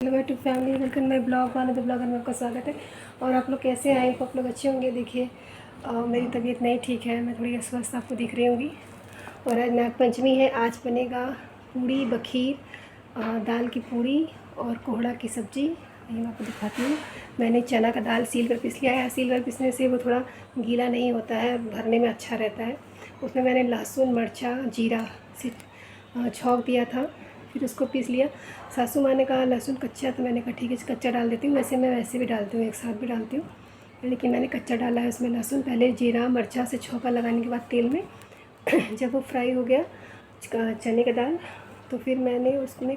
Hello to family, welcome my blog one the blogger में आपका स्वागत है। और आप लोग कैसे हैं? आप लोग अच्छे होंगे। देखिए मेरी तबीयत नहीं ठीक है, मैं थोड़ी अस्वस्थ आपको दिख रही होंगी। और आज नाग पंचमी है। आज बनेगा पूड़ी बखीर, दाल की पूड़ी और कोहड़ा की सब्ज़ी। ये मैं आपको दिखाती हूँ। मैंने चना का दाल सील कर पीस लिया है। सील कर पीसने से वो थोड़ा गीला नहीं होता है, भरने में अच्छा रहता है। उसमें मैंने लहसुन मिर्चा जीरा से छौंक दिया था, फिर उसको पीस लिया। सासू माँ ने कहा लहसुन कच्चा, तो मैंने कहा ठीक है कच्चा डाल देती हूँ। वैसे मैं वैसे भी डालती हूँ, एक साथ भी डालती हूँ, लेकिन मैंने कच्चा डाला है उसमें लहसुन। पहले जीरा मिर्चा से छौंका लगाने के बाद तेल में जब वो फ्राई हो गया चने का दाल, तो फिर मैंने उसमें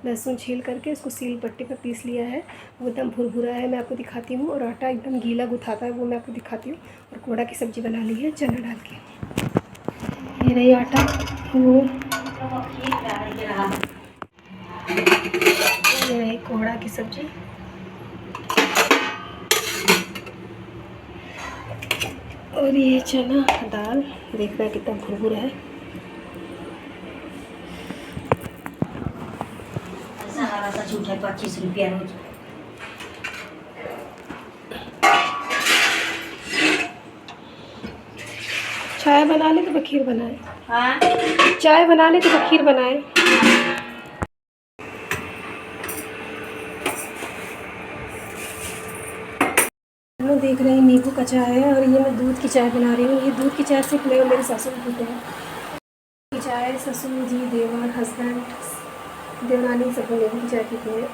लहसुन छील करके उसको सील पट्टी पर पीस लिया है। वो एकदम भुरभुरा है, मैं आपको दिखाती हूँ। और आटा एकदम गीला गुथाता है, वो मैं आपको दिखाती हूँ। और कोहड़ा की सब्ज़ी बना ली है चना डाल के। ये रही आटा, वो ये रही कोहड़ा की सब्ज़ी। और ये चना दाल, देख रहे हैं कितना भुरभुरा है। ऐसा झूठ है, 25 रुपया रोज। चाय बना ले तो बखीर बनाए। हाँ? चाय बना ले तो बखीर बनाए। लोग देख रहे हैं नींबू का चाय है, और ये मैं दूध की चाय बना रही हूँ। ये दूध की चाय सिर्फ मैं और मेरे ससुर पीते हैं। चाय ससुर जी, देवर, हस्बैंड, देवरानी सब नींबू की चाय पीते हैं,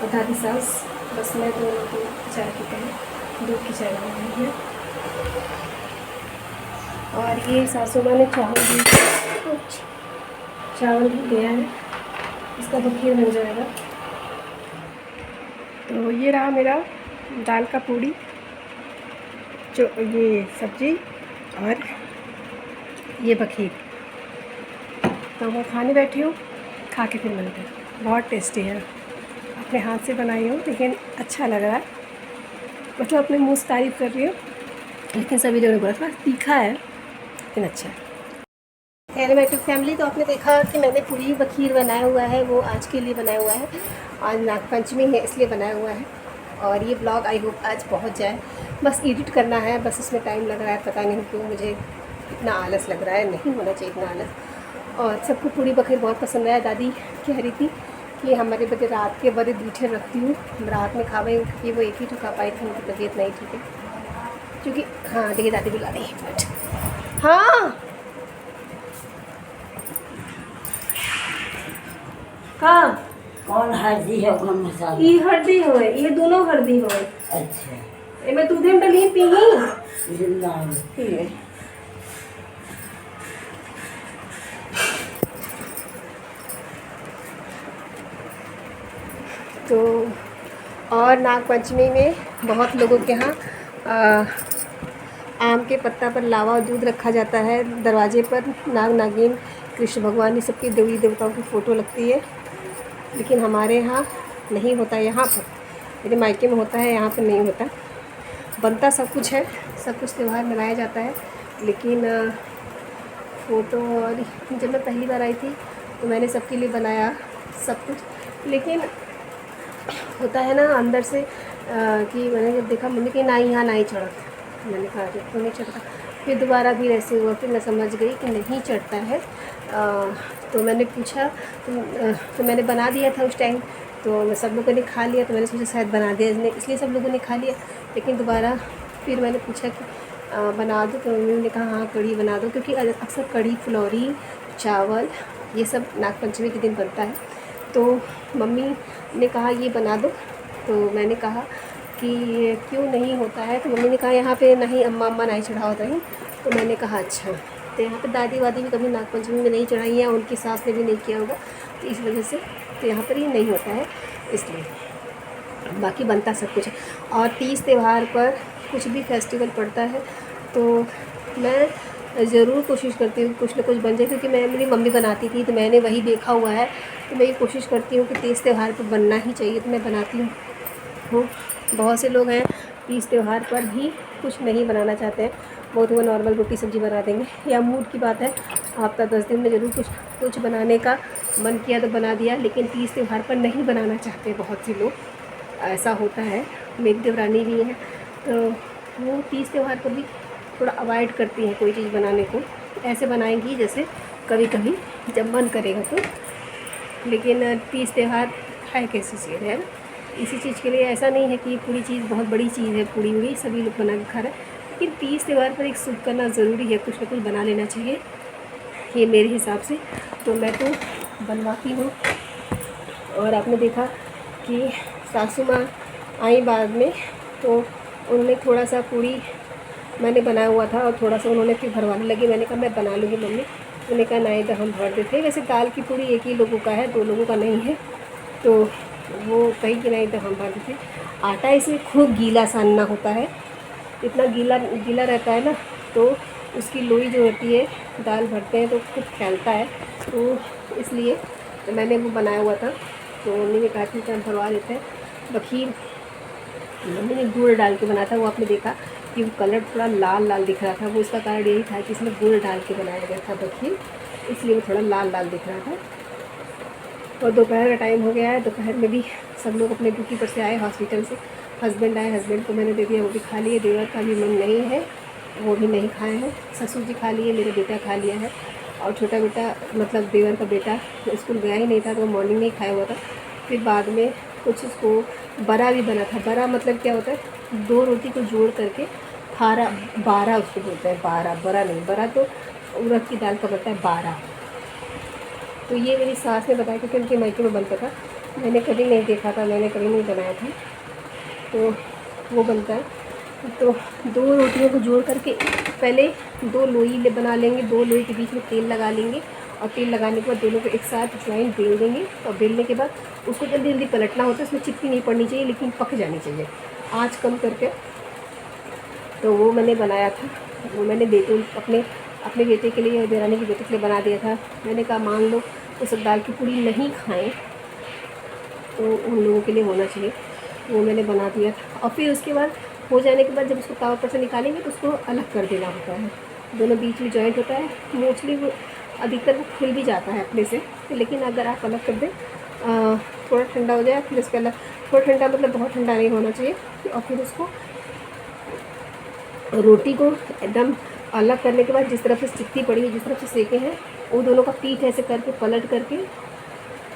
और दादी सास। बस मैं दोनों की चाय पीते हैं, दूध की चाय बना रही है। और ये सासू माँ ने चावल भी दिया है, इसका बखीर बन जाएगा। तो ये रहा मेरा दाल का पूड़ी, जो ये सब्ज़ी और ये बखीर। तो मैं खाने बैठी हूँ, खा के फिर मिलते हैं। बहुत टेस्टी है, अपने हाथ से बनाई हूँ, लेकिन अच्छा लग रहा है। मतलब अपने मुँह से तारीफ़ कर रही हूँ, लेकिन सभी लोगों ने बोला थोड़ा तीखा है, लेकिन अच्छा है। एलिमेटिव फैमिली, तो आपने देखा कि मैंने पूरी बखीर बनाया हुआ है, वो आज के लिए बनाया हुआ है। आज नागपंचमी है इसलिए बनाया हुआ है। और ये ब्लॉग आई होप आज पहुंच जाए। बस एडिट करना है, बस उसमें टाइम लग रहा है। पता नहीं क्यों मुझे इतना आलस लग रहा है, नहीं होना चाहिए इतना आलस। और सबको पूरी बखीर बहुत पसंद आया। दादी कह रही थी कि हमारे बड़े रात के बड़े दूठे रखती हूँ, रात में खावे, क्योंकि वो एक ही तो खा पाई थी, उनकी तबीयत नहीं ठीक है। क्योंकि हाँ देखिए दादी बुला रही है। हाँ कहाँ कौन हल्दी है? कौन मसाला? ये हल्दी हो, ये दोनों हल्दी हो। अच्छा, ये मैं दूधे में डली पी जिंदा ले। तो और नाग पंचमी में बहुत लोगों के यहाँ आम के पत्ता पर लावा और दूध रखा जाता है। दरवाजे पर नाग नागिन कृष्ण भगवान ये सबकी देवी देवताओं की फ़ोटो लगती है, लेकिन हमारे यहाँ नहीं होता। यहाँ पर मेरे मायके में होता है, यहाँ पर नहीं होता। बनता सब कुछ है, सब कुछ त्यौहार मनाया जाता है, लेकिन फ़ोटो। और जब मैं पहली बार आई थी तो मैंने सबके लिए बनाया सब कुछ, लेकिन होता है ना अंदर से कि मैंने जब देखा मम्मी कि ना यहाँ ना ही चढ़ा, मैंने कहा तो नहीं चढ़ता। फिर दोबारा भी ऐसे हुआ, फिर मैं समझ गई कि नहीं चढ़ता है। तो मैंने पूछा तो मैंने बना दिया था उस टाइम, तो सब लोगों ने खा लिया, तो मैंने सोचा शायद बना दिया इसलिए सब लोगों ने खा लिया। लेकिन दोबारा फिर मैंने पूछा कि बना दो, तो मम्मी ने कहा हाँ कढ़ी बना दो, क्योंकि अक्सर कढ़ी फुलौरी चावल ये सब नागपंचमी के दिन बनता है। तो मम्मी ने कहा ये बना दो, तो मैंने कहा कि क्यों नहीं होता है, तो मम्मी ने कहा यहाँ पे नहीं अम्मा नहीं चढ़ाओ नहीं। तो मैंने कहा अच्छा। तो यहाँ पे दादी वादी भी कभी नागपंचमी में नहीं चढ़ाई है, उनकी सास ने भी नहीं किया होगा, तो इस वजह से तो यहाँ पर ये नहीं होता है, इसलिए बाकी बनता सब कुछ है। और तीज त्यौहार पर कुछ भी फेस्टिवल पड़ता है तो मैं ज़रूर कोशिश करती हूँ कुछ ना कुछ बन जाए, क्योंकि मेरी मम्मी बनाती थी तो मैंने वही देखा हुआ है। तो मैं ये कोशिश करती हूँ कि तीज त्यौहार पर बनना ही चाहिए, तो मैं बनाती हूँ। बहुत से लोग हैं तीज त्यौहार पर भी कुछ नहीं बनाना चाहते हैं, बहुत हुआ नॉर्मल रोटी सब्ज़ी बना देंगे, या मूड की बात है, हफ्ता 10 दिन में ज़रूर कुछ कुछ बनाने का मन किया तो बना दिया। लेकिन तीज त्यौहार पर नहीं बनाना चाहते बहुत से लोग, ऐसा होता है। मेरी देवरानी भी है, तो वो तीज त्यौहार पर भी थोड़ा अवॉइड करती हैं कोई चीज़ बनाने को। ऐसे बनाएंगी जैसे कभी कभी जब मन करेगा तो। लेकिन तीज त्यौहार है कैसी चीज़ है, इसी चीज़ के लिए ऐसा नहीं है कि पूरी चीज़ बहुत बड़ी चीज़ है, पूरी उड़ी सभी लोग बना के खा रहे हैं। लेकिन तीज त्यौहार पर एक शुभ करना ज़रूरी है, कुछ ना कुछ बना लेना चाहिए, ये मेरे हिसाब से। तो मैं तो बनवाती हूँ। और आपने देखा कि सासू माँ आई बाद में, तो उन्होंने थोड़ा सा पूरी मैंने बनाया हुआ था और थोड़ा सा उन्होंने फिर भरवाने लगी। मैंने कहा मैं बना लूँगी मम्मी, उन्होंने कहा नहीं तो हम भर देते। वैसे दाल की पूरी एक ही लोगों का है, 2 लोगों का नहीं है, तो वो कही कि नहीं तो हम भर देते। आटा इसमें खूब गीला सानना होता है, इतना गीला गीला रहता है ना, तो उसकी लोई जो होती है, दाल भरते हैं तो खूब फैलता है, तो इसलिए तो मैंने वो बनाया हुआ था। तो मम्मी ने कहा कि हम भरवा देते हैं। बखीर मम्मी ने गुड़ डाल के बनाया था, वो आपने देखा कि वो कलर थोड़ा लाल लाल दिख रहा था। वो उसका कारण यही था कि इसमें गुड़ डाल के बनाया गया था बखीर, इसलिए वो थोड़ा लाल लाल दिख रहा था। और दोपहर का टाइम हो गया है, दोपहर में भी सब लोग अपने ड्यूटी पर से आए हॉस्पिटल से। हस्बैंड आए, हस्बैंड को मैंने दे दिया, वो भी खा लिए। देवर का भी मन नहीं है, वो भी नहीं खाए हैं। ससुर जी खा लिए, मेरा बेटा खा लिया है। और छोटा बेटा मतलब देवर का बेटा स्कूल गया ही नहीं था, तो मॉर्निंग में ही खाया हुआ था। फिर बाद में कुछ उसको बड़ा भी बना था। बड़ा मतलब क्या होता है, 2 रोटी को जोड़ करके खारा, बारा उसको बोलते हैं, बारा, बड़ा नहीं, बड़ा तो उड़द की दाल का बनता है, बारा। तो ये मेरी सास ने बताया, क्योंकि उनके मायके में बनता था, मैंने कभी नहीं देखा था, मैंने कभी नहीं बनाया था, तो वो बनता है। तो 2 रोटियों को जोड़ करके पहले 2 लोई बना लेंगे, 2 लोई के बीच में तेल लगा लेंगे, और तेल लगाने के बाद दोनों को एक साथ ज्वाइन बेल देंगे। और बेलने के बाद उसको जल्दी जल्दी पलटना होता है, उसमें चिपकी नहीं पड़नी चाहिए, लेकिन पक जानी चाहिए आँच कम करके। तो वो मैंने बनाया था, वो मैंने बेटे अपने बेटे के लिए और देरानी के बेटे के लिए बना दिया था। मैंने कहा मान लो वो सब दाल की पूड़ी नहीं खाएं तो उन लोगों के लिए होना चाहिए, वो मैंने बना दिया था। और फिर उसके बाद हो जाने के बाद जब उसको तवा पर से निकालेंगे तो उसको अलग कर देना होता है, दोनों बीच में जॉइंट होता है। मोस्टली वो अधिकतर वो खुल भी जाता है अपने से, लेकिन अगर आप अलग कर दें, थोड़ा ठंडा हो जाए, फिर उसके अलग, थोड़ा ठंडा मतलब बहुत ठंडा नहीं होना चाहिए। और फिर उसको रोटी को एकदम अलग करने के बाद जिस तरफ से चिपकी पड़ी है, जिस तरफ से सेके हैं, वो दोनों का पीठ ऐसे करके पलट करके,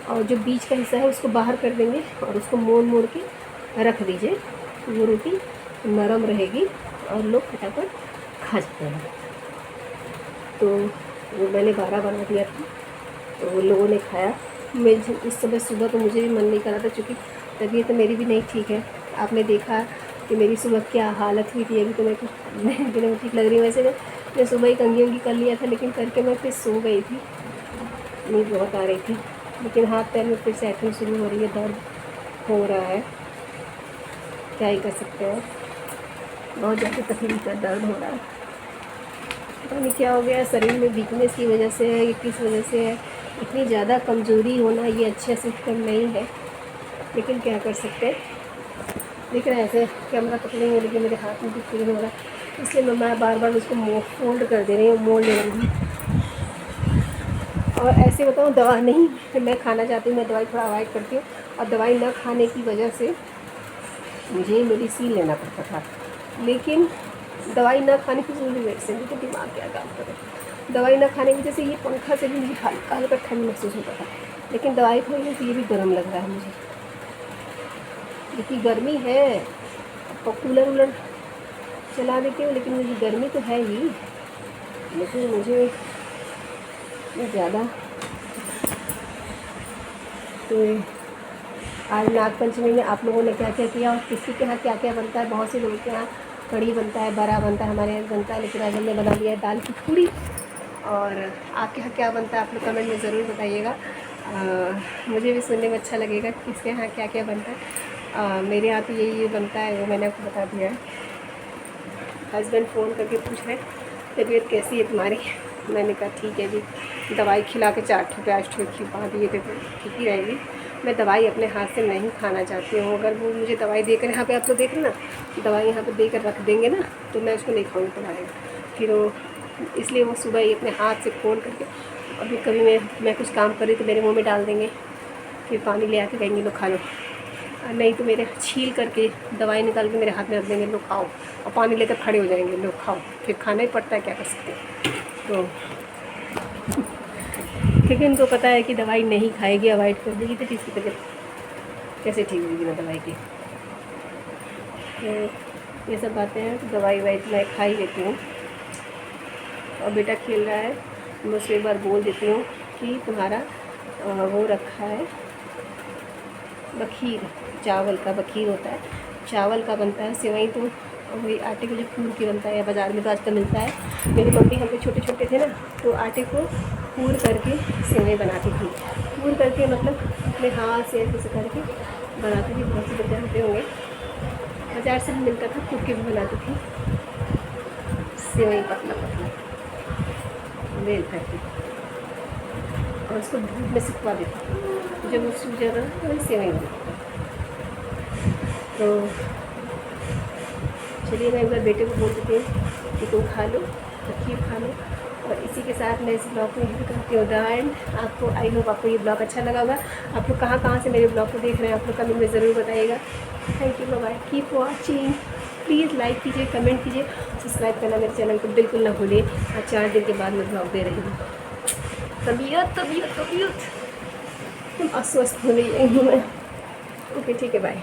और जो बीच का हिस्सा है उसको बाहर कर देंगे और उसको मोड़ मोड़ के रख दीजिए। वो रोटी नरम रहेगी और लोग फटाफट खा जाते हैं। तो वो मैंने 12 बना दिया था, तो वो लोगों ने खाया। मैं उस समय सुबह तो मुझे भी मन नहीं कर रहा था, क्योंकि तबीयत मेरी भी नहीं ठीक है। आपने देखा कि मेरी सुबह क्या हालत हुई थी, अभी तो मैं कुछ दिनों में ठीक लग रही हूँ। वैसे मैं सुबह ही कंघी उंगी कर लिया था, लेकिन करके मैं फिर सो गई थी, नींद बहुत आ रही थी। लेकिन हाथ पैर में फिर से ऐठन शुरू हो रही है, दर्द हो रहा है, क्या ही कर सकते हैं, बहुत ज़्यादा तकलीफ है, दर्द हो रहा है। पता नहीं क्या हो गया शरीर में, वीकनेस की वजह से है, किस वजह से है, इतनी ज़्यादा कमज़ोरी होना ये अच्छे सिस्टम नहीं है, लेकिन क्या कर सकते हैं। देख रहे हैं ऐसे कैमरा पकड़ेंगे, लेकिन मेरे हाथ में कुछ फील हो रहा है, इसलिए मैं बार बार उसको फोल्ड कर दे रही हूँ, मोड़ ले रही हूँ। और ऐसे बताऊँ, दवा नहीं मैं खाना चाहती हूँ, मैं दवाई थोड़ा अवॉइड करती हूँ, और दवाई न खाने की वजह से मुझे मेडिसिन लेना पड़ता था। लेकिन दवाई न खाने की जरूरी मेडिसिन, लेकिन दिमाग क्या काम करे, दवाई न खाने की वजह से ये पंखा से भी मुझे हल्का हल्का ठंड महसूस होता था, लेकिन दवाई खाने से ये भी गर्म लग रहा है मुझे, क्योंकि गर्मी है। और कूलर वूलर चला देती हूँ, लेकिन मुझे गर्मी तो है ही, लेकिन मुझे ज़्यादा। तो आज नागपंचमी में आप लोगों ने क्या क्या किया, और किसी के यहाँ क्या क्या बनता है। बहुत से लोगों के यहाँ कढ़ी बनता है, बड़ा बनता है, हमारे यहाँ बनता है, लेकिन आज हमने बना लिया है दाल की पूड़ी। और आपके यहाँ क्या बनता है आप लोग कमेंट में ज़रूर बताइएगा, मुझे भी सुनने में अच्छा लगेगा किसके यहाँ क्या क्या बनता है। मेरे यहाँ तो यही बनता है, वो मैंने आपको बता दिया है। हस्बैंड फ़ोन करके पूछ रहे तबीयत कैसी है तुम्हारी, मैंने कहा ठीक है जी, दवाई खिला के 4 ठो 5 ठो खिला दिए थे तो ठीक ही रहेगी। मैं दवाई अपने हाथ से नहीं खाना चाहती हूँ, अगर वो मुझे दवाई देकर यहाँ पे आप लोग देख रहे ना, दवाई यहाँ पे देकर रख देंगे ना, तो मैं उसको नहीं खाऊँगी दवाई। फिर वो इसलिए वो सुबह ही अपने हाथ से खोल करके, अभी कभी मैं कुछ काम कर रही तो मेरे मुंह में डाल देंगे, फिर पानी ले आके कहेंगे लो खा लो, और नहीं तो मेरे छील करके दवाई निकाल के मेरे हाथ में रख देंगे, लो खाओ, और पानी लेकर खड़े हो जाएंगे, लो खाओ। फिर खाना ही पड़ता है, क्या कर सकते हैं। तो क्योंकि इनको पता है कि दवाई नहीं खाएगी, अवॉइड कर देगी, तो किसी तबीयत कैसे ठीक होगी ना दवाई की। तो ये सब बातें हैं। तो दवाई ववाई मैं खा ही लेती हूँ। और बेटा खेल रहा है, मैं उसको एक बार बोल देती हूँ कि तुम्हारा वो रखा है बखीर, चावल का बखीर होता है, चावल का बनता है। सेवई तो वही आटे को जो कूर के बनता है, या बाज़ार में तो आजकल मिलता है। मेरी मम्मी हम लोग छोटे छोटे थे ना, तो आटे को कूर करके सेवई बनाती थी। कूर करके मतलब अपने हाथ से ऐसे करके बनाती थी। बहुत से बच्चे होते होंगे, बाज़ार से भी मिलता था, कूर के भी बनाती थी सेवई, पतला पतला बेल करके, और उसको धूप में सुखवा देती। जब वो सूख जाता तो वही सेवई बनती। तो चलिए मैं एक बार बेटे को बोल देती हूँ कि तुम खा लो, खीर खा लो। और इसी के साथ मैं इस ब्लॉग को यहीं करती हूँ एंड आपको, आई होप आपको ये ब्लॉग अच्छा लगा होगा। आप लोग कहाँ से मेरे ब्लॉग को देख रहे हैं, आप लोग कमेंट में ज़रूर बताइएगा। Thank you, bye, keep watching. Please like कीजिए, कमेंट कीजिए, सब्सक्राइब करना मेरे चैनल को बिल्कुल ना भूलिए। और 4 दिन के बाद मैं ब्लॉग दे रही हूँ। तबीयत तुम अस्वस्थ हो गई हूँ मैं। ओके ठीक है, बाय।